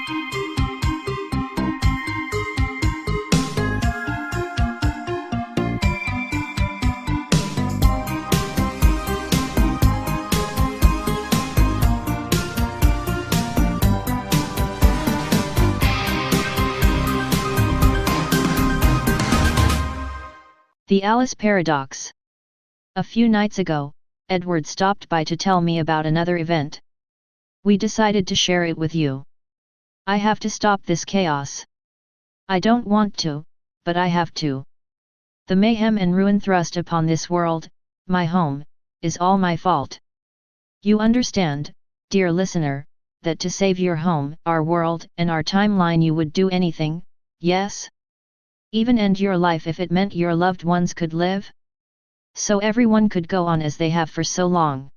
The Alice Paradox. A few nights ago, Edward stopped by to tell me about another event. We decided to share it with you. I have to stop this chaos. I don't want to, but I have to. The mayhem and ruin thrust upon this world, my home, is all my fault. You understand, dear listener, that to save your home, our world, and our timeline you would do anything, yes? Even end your life if it meant your loved ones could live? So everyone could go on as they have for so long.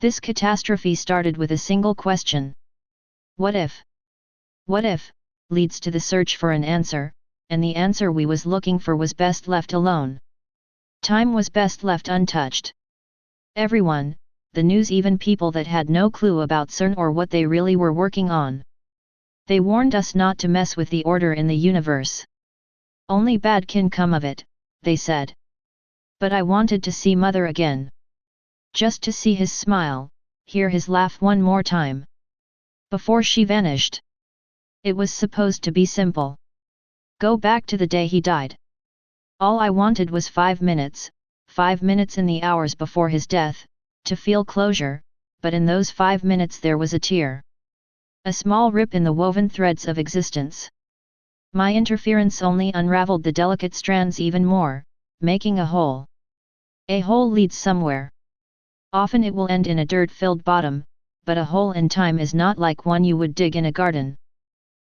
This catastrophe started with a single question. What if? What if, leads to the search for an answer, and the answer we was looking for was best left alone. Time was best left untouched. Everyone, the news, even people that had no clue about CERN or what they really were working on. They warned us not to mess with the order in the universe. Only bad can come of it, they said. But I wanted to see Mother again. Just to see his smile, hear his laugh one more time. Before she vanished. It was supposed to be simple. Go back to the day he died. All I wanted was 5 minutes in the hours before his death, to feel closure, but in those 5 minutes there was a tear. A small rip in the woven threads of existence. My interference only unraveled the delicate strands even more, making a hole. A hole leads somewhere. Often it will end in a dirt-filled bottom, but a hole in time is not like one you would dig in a garden.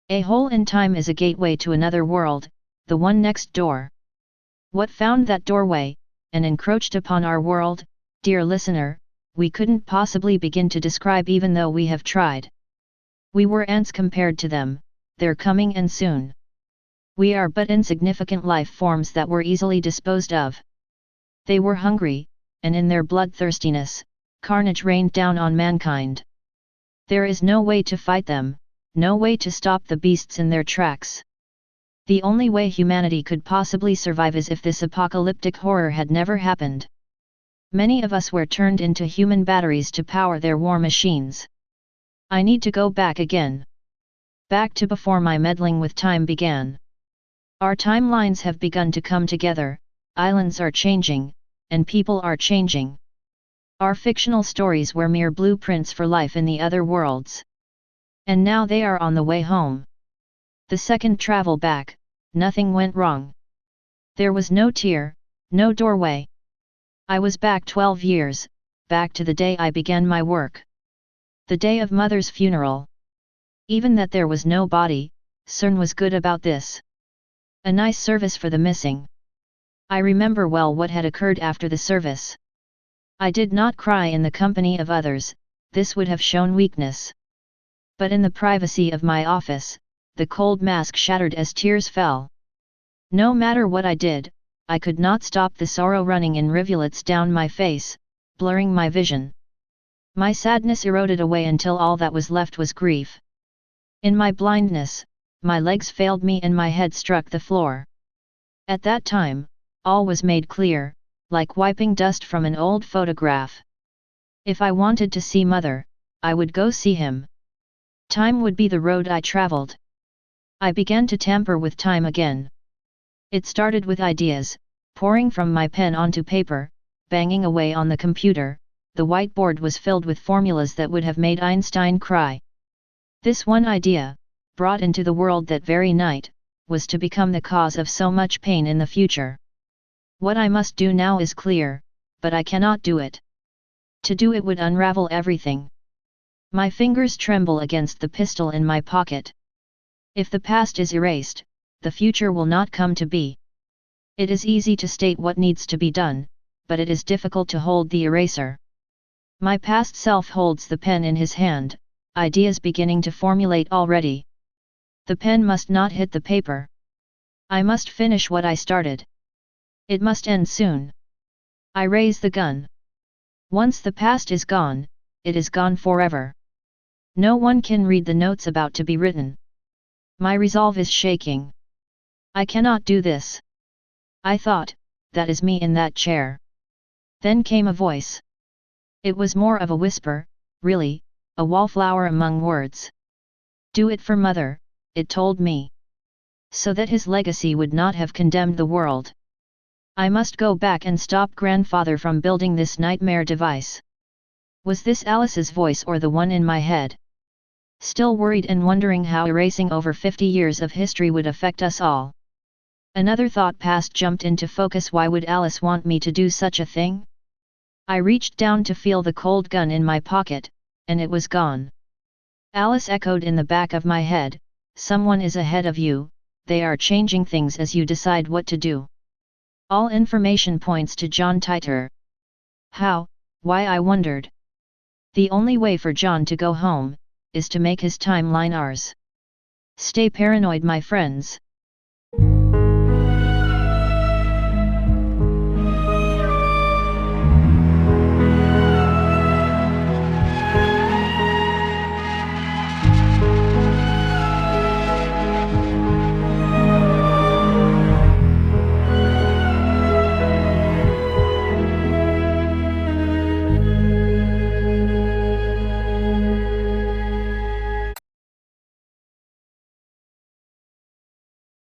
A hole in time is a gateway to another world, the one next door. What found that doorway, and encroached upon our world, dear listener, we couldn't possibly begin to describe even though we have tried. We were ants compared to them, they're coming and soon. We are but insignificant life forms that were easily disposed of. They were hungry, and in their bloodthirstiness, carnage rained down on mankind. There is no way to fight them, no way to stop the beasts in their tracks. The only way humanity could possibly survive is if this apocalyptic horror had never happened. Many of us were turned into human batteries to power their war machines. I need to go back again. Back to before my meddling with time began. Our timelines have begun to come together, islands are changing, and people are changing. Our fictional stories were mere blueprints for life in the other worlds. And now they are on the way home. The second travel back, nothing went wrong. There was no tear, no doorway. I was back 12 years, back to the day I began my work. The day of Mother's funeral. Even that there was no body, CERN was good about this. A nice service for the missing. I remember well what had occurred after the service. I did not cry in the company of others, this would have shown weakness. But in the privacy of my office, the cold mask shattered as tears fell. No matter what I did, I could not stop the sorrow running in rivulets down my face, blurring my vision. My sadness eroded away until all that was left was grief. In my blindness, my legs failed me and my head struck the floor. At that time, all was made clear, like wiping dust from an old photograph. If I wanted to see Mother, I would go see him. Time would be the road I traveled. I began to tamper with time again. It started with ideas, pouring from my pen onto paper, banging away on the computer. The whiteboard was filled with formulas that would have made Einstein cry. This one idea, brought into the world that very night, was to become the cause of so much pain in the future. What I must do now is clear, but I cannot do it. To do it would unravel everything. My fingers tremble against the pistol in my pocket. If the past is erased, the future will not come to be. It is easy to state what needs to be done, but it is difficult to hold the eraser. My past self holds the pen in his hand, ideas beginning to formulate already. The pen must not hit the paper. I must finish what I started. It must end soon. I raise the gun. Once the past is gone, it is gone forever. No one can read the notes about to be written. My resolve is shaking. I cannot do this. I thought, that is me in that chair. Then came a voice. It was more of a whisper, really, a wallflower among words. Do it for mother, it told me. So that his legacy would not have condemned the world. I must go back and stop grandfather from building this nightmare device. Was this Alice's voice or the one in my head? Still worried and wondering how erasing over 50 years of history would affect us all. Another thought past jumped into focus. Why would Alice want me to do such a thing? I reached down to feel the cold gun in my pocket, and it was gone. Alice echoed in the back of my head, someone is ahead of you, they are changing things as you decide what to do. All information points to John Titor. How, why, I wondered. The only way for John to go home, is to make his timeline ours. Stay paranoid, my friends.